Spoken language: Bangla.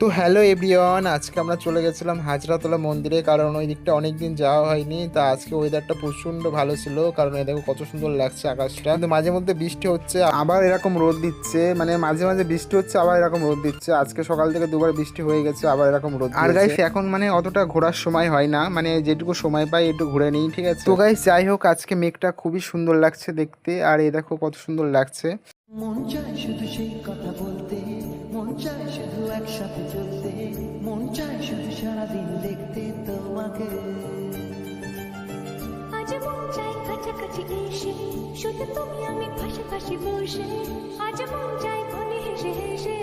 তো হ্যালো এভরিওয়ান, আজকে আমরা চলে গেছিলাম হাজরাতলা মন্দিরে, কারণ ওই দিকটা অনেকদিন যাওয়া হয়নি। তা আজকে ওয়েদারটা প্রচণ্ড ভালো ছিল, কারণ এই দেখো কত সুন্দর লাগছে আকাশটা। কিন্তু মাঝে মধ্যে বৃষ্টি হচ্ছে, আবার এরকম রোদ দিচ্ছে, মানে মাঝে মাঝে বৃষ্টি হচ্ছে আবার এরকম রোদ দিচ্ছে। আজকে সকাল থেকে দুবার বৃষ্টি হয়ে গেছে, আবার এরকম রোদ। আর গাইস এখন মানে অতটা ঘোরার সময় হয় না, মানে যেটুকু সময় পাই একটু ঘুরে নিই, ঠিক আছে। তো গাইস যাই হোক, আজকে মেঘটা খুবই সুন্দর লাগছে দেখতে, আর এই দেখো কত সুন্দর লাগছে। মন চায় শুধু সেই কথা বলতে, মন চায় শুধু একসাথে চলতে, মন চায় শুধু সারাদিন দেখতে তোমাকে। আজ মন চাই কাছাকাছি এসে, শুধু তুমি আমি পাশাপাশি বসে, আজ মন চাই ঘরে হেসে হেসে